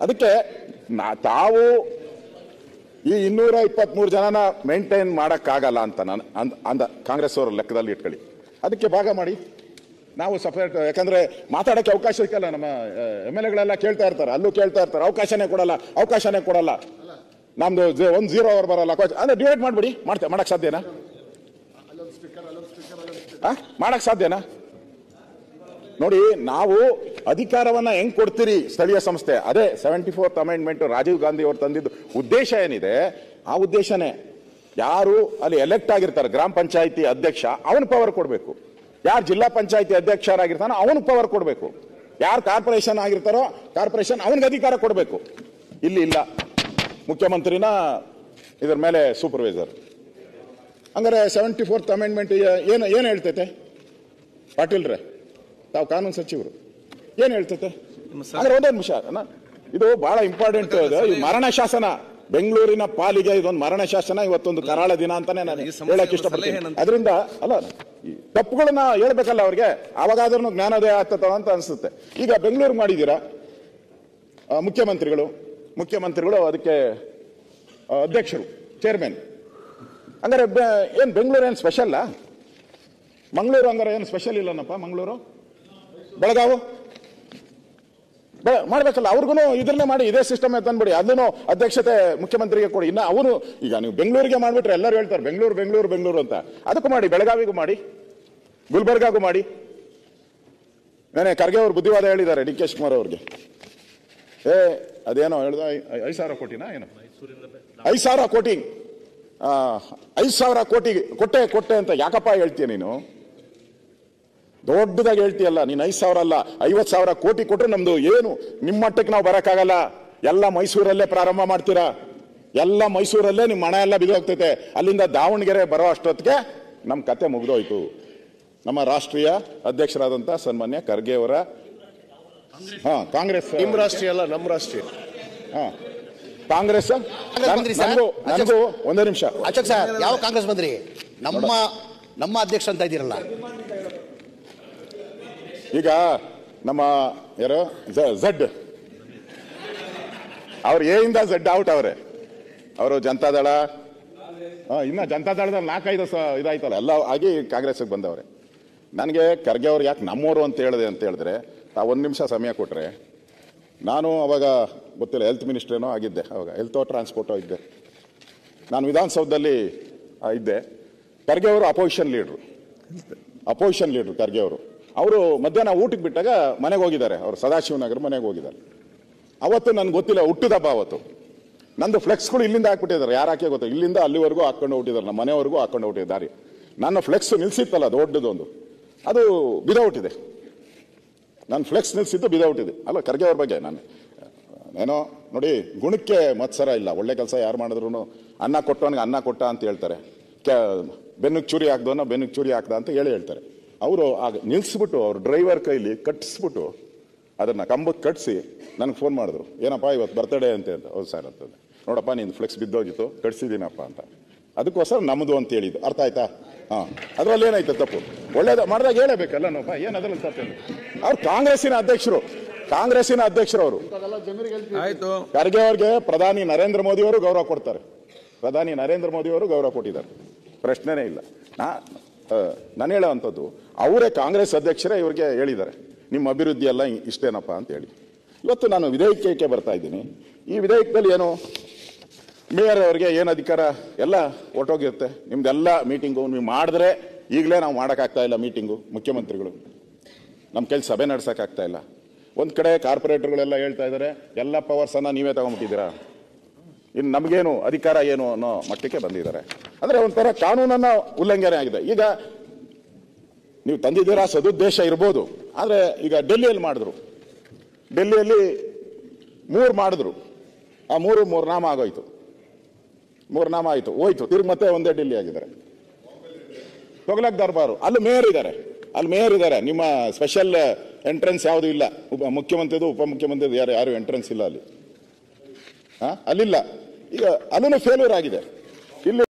ಅದಕ್ಕೆ ತಾವು ಈ 223 ಜನನ ಮೇಂಟೈನ್ ಮಾಡೋಕ್ಕಾಗಲ್ಲ ಅಂತ ನಾನು ಅಂದ ಕಾಂಗ್ರೆಸ್ ಅವರ ಲೆಕ್ಕದಲ್ಲಿ ಇಟ್ಕೊಳ್ಳಿ. ಅದಕ್ಕೆ ಭಾಗ ಮಾಡಿ, ನಾವು ಸಪರೇಟ್. ಯಾಕಂದ್ರೆ ಮಾತಾಡೋಕ್ಕೆ ಅವಕಾಶ ಸಿಕ್ಕಲ್ಲ. ನಮ್ಮ MLA ಕೇಳ್ತಾ ಇರ್ತಾರೆ, ಅಲ್ಲೂ ಕೇಳ್ತಾ ಇರ್ತಾರೆ, ಅವಕಾಶನೇ ಕೊಡಲ್ಲ. ನಮ್ದು 1-0 ಅವರ್ ಬರಲ್ಲ. ಅಂದ್ರೆ ಡಿವೈಡ್ ಮಾಡ್ಬಿಡಿ. ಮಾಡಕ್ ಸಾಧ್ಯನಾ? ಮಾಡಕ್ ಸಾಧ್ಯನಾ? ನೋಡಿ, ನಾವು ಅಧಿಕಾರವನ್ನ ಹೆಂಗ್ ಕೊಡ್ತೀರಿ ಸ್ಥಳೀಯ ಸಂಸ್ಥೆ, ಅದೇ 74th ಅಮೆಂಡ್ಮೆಂಟ್ ರಾಜೀವ್ ಗಾಂಧಿ ಅವರು ತಂದಿದ್ದು ಉದ್ದೇಶ ಏನಿದೆ, ಆ ಉದ್ದೇಶನೇ. ಯಾರು ಅಲ್ಲಿ ಎಲೆಕ್ಟ್ ಆಗಿರ್ತಾರೆ ಗ್ರಾಮ ಪಂಚಾಯಿತಿ ಅಧ್ಯಕ್ಷ, ಅವನ ಪವರ್ ಕೊಡಬೇಕು. ಯಾರು ಜಿಲ್ಲಾ ಪಂಚಾಯಿತಿ ಅಧ್ಯಕ್ಷರಾಗಿರ್ತಾನೋ ಅವನಿಗೆ ಪವರ್ ಕೊಡಬೇಕು. ಯಾರು ಕಾರ್ಪೊರೇಷನ್ ಆಗಿರ್ತಾರೋ ಕಾರ್ಪೊರೇಷನ್ ಅವನಿಗೆ ಅಧಿಕಾರ ಕೊಡಬೇಕು. ಇಲ್ಲಿ ಇಲ್ಲ, ಮುಖ್ಯಮಂತ್ರಿನ ಇದ್ರ ಮೇಲೆ ಸೂಪರ್ವೈಸರ್. ಹಂಗಾರೆ 74th ಅಮೆಂಡ್ಮೆಂಟ್ ಏನು ಹೇಳ್ತೈತೆ? ಪಾಟೀಲ್ರೆ, ತಾವು ಕಾನೂನು ಸಚಿವರು, ಏನ್ ಹೇಳ್ತೈತೆ? ಅಂದ್ರೆ ಒಂದೇ ನಿಮಿಷ, ಇದು ಬಹಳ ಇಂಪಾರ್ಟೆಂಟ್. ಮರಣ ಶಾಸನ, ಬೆಂಗಳೂರಿನ ಪಾಲಿಗೆ ಇದೊಂದು ಮರಣ ಶಾಸನ, ಇವತ್ತೊಂದು ಕರಾಳ ದಿನ ಅಂತಾನೆ ನಾನು ಹೇಳಕ್ ಇಷ್ಟಪಡ್ತೀನಿ. ಅದರಿಂದ ಅಲ್ಲ, ತಪ್ಪುಗಳನ್ನ ಹೇಳ್ಬೇಕಲ್ಲ ಅವ್ರಿಗೆ, ಆವಾಗಾದ್ರೂ ಜ್ಞಾನೋದಯ ಆಗ್ತದ ಅಂತ ಅನ್ಸುತ್ತೆ. ಈಗ ಬೆಂಗಳೂರು ಮಾಡಿದೀರಾ, ಮುಖ್ಯಮಂತ್ರಿಗಳು ಅದಕ್ಕೆ ಅಧ್ಯಕ್ಷರು, ಚೇರ್ಮನ್. ಹಂಗಾರೆ ಏನ್ ಬೆಂಗಳೂರು ಏನು ಸ್ಪೆಷಲ್ಲ? ಮಂಗಳೂರು ಹಂಗಾರೆ ಏನು ಸ್ಪೆಷಲ್ ಇಲ್ಲನಪ್ಪ? ಮಂಗಳೂರು, ಬೆಳಗಾವು ಮಾಡ್ಬೇಕಲ್ಲ. ಅವ್ರಿಗೂ ಇದನ್ನೇ ಮಾಡಿ, ಇದೇ ಸಿಸ್ಟಮ್ ತಂದ್ಬಿಡಿ. ಅದನ್ನು ಅಧ್ಯಕ್ಷತೆ ಮುಖ್ಯಮಂತ್ರಿಗೆ ಕೊಡಿ. ಇನ್ನ ಅವನು ಈಗ ನೀವು ಬೆಂಗಳೂರಿಗೆ ಮಾಡ್ಬಿಟ್ರೆ ಎಲ್ಲರೂ ಹೇಳ್ತಾರೆ ಬೆಂಗಳೂರು ಅಂತ. ಅದಕ್ಕೂ ಮಾಡಿ, ಬೆಳಗಾವಿಗೂ ಮಾಡಿ, ಗುಲ್ಬರ್ಗಾಗೂ ಮಾಡಿ. ನಾನೇ ಖರ್ಗೆ ಅವ್ರು ಬುದ್ಧಿವಾದ ಹೇಳಿದ್ದಾರೆ DK ಶಿವಕುಮಾರ್ ಅವ್ರಿಗೆ. ಅದೇನೋ ಹೇಳ್ದ, 5,000 ಕೋಟಿನಾ ಏನು, 5,000 ಕೋಟಿ 5,000 ಕೋಟಿ ಕೊಟ್ಟೆ ಅಂತ ಯಾಕಪ್ಪ ಹೇಳ್ತೀಯ ನೀನು? ದೊಡ್ಡದಾಗಿ ಹೇಳ್ತೀಯಲ್ಲ ನೀನು. 5,000 ಅಲ್ಲ, 50,000 ಕೋಟಿ ಕೊಟ್ರೆ ನಮ್ದು ಏನು ನಿಮ್ಮ ಮಟ್ಟಕ್ಕೆ ನಾವು ಬರಕ್ಕಾಗಲ್ಲ. ಎಲ್ಲ ಮೈಸೂರಲ್ಲೇ ಪ್ರಾರಂಭ ಮಾಡ್ತೀರಾ, ಎಲ್ಲ ಮೈಸೂರಲ್ಲೇ ನಿಮ್ಮ ಹಣ ಎಲ್ಲ ಬಿದ್ದೋಗ್ತೈತೆ. ಅಲ್ಲಿಂದ ದಾವಣಗೆರೆ ಬರೋ ಅಷ್ಟೊತ್ತಿಗೆ ನಮ್ಮ ಕತೆ ಮುಗ್ದೋಯ್ತು. ನಮ್ಮ ರಾಷ್ಟ್ರೀಯ ಅಧ್ಯಕ್ಷರಾದಂತಹ ಸನ್ಮಾನ್ಯ ಖರ್ಗೆ ಅವರ ಕಾಂಗ್ರೆಸ್, ನಿಮ್ಮ ರಾಷ್ಟ್ರೀಯ ಅಲ್ಲ, ನಮ್ಮ ರಾಷ್ಟ್ರೀಯ ಕಾಂಗ್ರೆಸ್. ನನಗೂ ಒಂದೇ ನಿಮಿಷ ಅಶೋಕ್ ಸರ್, ಯಾವ ಕಾಂಗ್ರೆಸ್ ಬಂದ್ರಿ? ನಮ್ಮ ಅಧ್ಯಕ್ಷ ಅಂತ ಇದ್ದೀರಲ್ಲ. ಈಗ ನಮ್ಮ ಯಾರು ಝಡ್ ಅವ್ರು ಎಯಿಂದ ಝಡ್ ಔಟ್ ಅವ್ರೆ. ಅವರು ಜನತಾದಳ, ಇನ್ನ ಜನತಾದಳದಲ್ಲಿ 4-5 ಇದಾಯ್ತಲ್ಲ, ಎಲ್ಲ ಆಗಿ ಕಾಂಗ್ರೆಸ್ಗೆ ಬಂದವ್ರೆ. ನನಗೆ ಖರ್ಗೆ ಅವ್ರು ಯಾಕೆ ನಮ್ಮವರು ಅಂತ ಹೇಳಿದ್ರೆ, ಒಂದು ನಿಮಿಷ ಸಮಯ ಕೊಟ್ರೆ, ನಾನು ಅವಾಗ ಗೊತ್ತಿಲ್ಲ ಹೆಲ್ತ್ ಮಿನಿಸ್ಟ್ರೇನೋ ಆಗಿದ್ದೆ, ಅವಾಗ ಹೆಲ್ತ್ ಟ್ರಾನ್ಸ್ಪೋರ್ಟೋ ಇದ್ದೆ. ನಾನು ವಿಧಾನಸೌಧದಲ್ಲಿ ಇದ್ದೆ. ಖರ್ಗೆ ಅವರು ಅಪೋಸಿಷನ್ ಲೀಡ್ರು ಖರ್ಗೆ ಅವರು ಮಧ್ಯಾಹ್ನ ಊಟಕ್ಕೆ ಬಿಟ್ಟಾಗ ಮನೆಗೆ ಹೋಗಿದ್ದಾರೆ. ಅವರು ಸದಾಶಿವನಗರ ಮನೆಗೆ ಹೋಗಿದ್ದಾರೆ. ಅವತ್ತು ನನ್ಗೆ ಗೊತ್ತಿಲ್ಲ, ಹುಟ್ಟಿದಬ್ಬ ಅವತ್ತು. ನಂದು ಫ್ಲೆಕ್ಸ್ಗಳು ಇಲ್ಲಿಂದ ಹಾಕ್ಬಿಟ್ಟಿದ್ದಾರೆ, ಯಾರು ಹಾಕಿ ಗೊತ್ತು, ಇಲ್ಲಿಂದ ಅಲ್ಲಿವರೆಗೂ ಹಾಕೊಂಡು ಹೋಗ್ತಿದ್ದಾರೆ, ನಮ್ಮ ಮನೆವರೆಗೂ ಹಾಕೊಂಡು ಹೋಗ್ತಿದ್ದಾರೆ. ನನ್ನ ಫ್ಲೆಕ್ಸ್ ನಿಲ್ಸಿತ್ತಲ್ಲ ದೊಡ್ಡದೊಂದು, ಅದು ಬಿದೌಟಿದೆ. ನಾನು ಫ್ಲೆಕ್ಸ್ ನಿಲ್ಸಿದ್ದು ಬಿದೌಟಿದೆ. ಅಲ್ಲ, ಖರ್ಗೆ ಅವ್ರ ಬಗ್ಗೆ ನಾನು ಏನೋ ನೋಡಿ, ಗುಣಕ್ಕೆ ಮತ್ಸರ ಇಲ್ಲ. ಒಳ್ಳೆ ಕೆಲಸ ಯಾರು ಮಾಡಿದ್ರು ಅನ್ನ ಕೊಟ್ಟವನಿಗೆ ಅನ್ನ ಕೊಟ್ಟ ಅಂತ ಹೇಳ್ತಾರೆ. ಬೆನ್ನಿಗೆ ಚೂರಿ ಹಾಕ್ದವನ ಬೆನ್ನಿಗೆ ಚೂರಿ ಹಾಕ್ದ ಅಂತ ಹೇಳ್ತಾರೆ. ಅವರು ಆಗ ನಿಲ್ಸ್ಬಿಟ್ಟು ಅವ್ರ ಡ್ರೈವರ್ ಕೈಲಿ ಕಟ್ಟಿಸ್ಬಿಟ್ಟು ಅದನ್ನ ಕಂಬಕ್ಕೆ ಕಟ್ಟಿಸಿ ನನಗೆ ಫೋನ್ ಮಾಡಿದ್ರು, ಏನಪ್ಪ ಇವತ್ತು ಬರ್ತಡೇ ಅಂತ. ಹೌದು ಸರ್ ಅಂತಂದೆ. ನೋಡಪ್ಪ ನಿಂದು ಫ್ಲೆಕ್ಸ್ ಬಿದ್ದೋಗಿತ್ತು, ಕಟ್ಸಿದ್ದೀನಪ್ಪ ಅಂತ. ಅದಕ್ಕೋಸ್ಕರ ನಮ್ಮದು ಅಂತ ಹೇಳಿದ್ದು. ಅರ್ಥ ಆಯ್ತಾ? ಅದ್ರಲ್ಲಿ ಏನಾಯ್ತು ತಪ್ಪು? ಒಳ್ಳೇದು ಮಾಡಿದಾಗ ಹೇಳಬೇಕಲ್ಲ ನೋಪ್ಪ, ಏನು ಅದರಲ್ಲಿ ತಪ್ಪೇನು? ಅವ್ರು ಕಾಂಗ್ರೆಸ್ಸಿನ ಅಧ್ಯಕ್ಷರು ಅವರು. ಖರ್ಗೆ ಅವ್ರಿಗೆ ಪ್ರಧಾನಿ ನರೇಂದ್ರ ಮೋದಿ ಅವರು ಗೌರವ ಕೊಡ್ತಾರೆ. ಗೌರವ ಕೊಟ್ಟಿದ್ದಾರೆ, ಪ್ರಶ್ನೆನೇ ಇಲ್ಲ. ನಾನು ಹೇಳೋವಂಥದ್ದು, ಅವರೇ ಕಾಂಗ್ರೆಸ್ ಅಧ್ಯಕ್ಷರೇ ಇವ್ರಿಗೆ ಹೇಳಿದ್ದಾರೆ, ನಿಮ್ಮ ಅಭಿವೃದ್ಧಿ ಎಲ್ಲ ಇಷ್ಟೇನಪ್ಪ ಅಂತ ಹೇಳಿ. ಇವತ್ತು ನಾನು ವಿಧೇಯಕಕ್ಕೆ ಬರ್ತಾ ಇದ್ದೀನಿ. ಈ ವಿಧೇಯಕದಲ್ಲಿ ಏನು, ಮೇಯರ್ ಅವರಿಗೆ ಏನು ಅಧಿಕಾರ ಎಲ್ಲ ಹೊರಟೋಗಿರುತ್ತೆ. ನಿಮ್ದೆಲ್ಲ ಮೀಟಿಂಗು ನೀವು ಮಾಡಿದ್ರೆ, ಈಗಲೇ ನಾವು ಮಾಡೋಕ್ಕಾಗ್ತಾ ಇಲ್ಲ ಮೀಟಿಂಗು. ಮುಖ್ಯಮಂತ್ರಿಗಳು ನಮ್ಮ ಕೈಲಿ ಸಭೆ ನಡೆಸೋಕ್ಕಾಗ್ತಾ ಇಲ್ಲ. ಒಂದು ಕಡೆ ಕಾರ್ಪೊರೇಟರ್ಗಳೆಲ್ಲ ಹೇಳ್ತಾ ಇದ್ದಾರೆ, ಎಲ್ಲ ಪವರ್ಸನ್ನು ನೀವೇ ತಗೊಂಡ್ಬಿಟ್ಟಿದ್ದೀರಾ, ಇನ್ನು ನಮಗೇನು ಅಧಿಕಾರ ಏನು ಅನ್ನೋ ಮಟ್ಟಕ್ಕೆ ಬಂದಿದ್ದಾರೆ. ಅಂದರೆ ಒಂಥರ ಕಾನೂನನ್ನ ಉಲ್ಲಂಘನೆ ಆಗಿದೆ. ಈಗ ನೀವು ತಂದಿದ್ದೀರಾ, ಸದುದ್ದೇಶ ಇರ್ಬೋದು. ಆದರೆ ಈಗ ಡೆಲ್ಲಿಯಲ್ಲಿ ಮಾಡಿದ್ರು, ಡೆಲ್ಲಿಯಲ್ಲಿ 3 ಮಾಡಿದ್ರು. ಆ 3 ನಾಮ ಆಗೋಯ್ತು, 3 ನಾಮ ಆಯಿತು, ಹೋಯ್ತು. ತಿರುಗಿ ಮತ್ತೆ ಒಂದೇ ಡೆಲ್ಲಿ ಆಗಿದ್ದಾರೆ. ತೊಗಲಕ್ ದರ್ಬಾರು, ಅಲ್ಲಿ ಮೇಯರ್ ಇದ್ದಾರೆ. ನಿಮ್ಮ ಸ್ಪೆಷಲ್ ಎಂಟ್ರೆನ್ಸ್ ಯಾವುದು ಇಲ್ಲ. ಮುಖ್ಯಮಂತ್ರಿದು ಉಪಮುಖ್ಯಮಂತ್ರಿದು ಯಾರು ಎಂಟ್ರೆನ್ಸ್ ಇಲ್ಲ ಅಲ್ಲಿ. ಅಲ್ಲಿಲ್ಲ. ಈಗ ಅಲ್ಲೂ ಫೇಲ್ಯೂರ್ ಆಗಿದೆ. ಇಲ್ಲಿ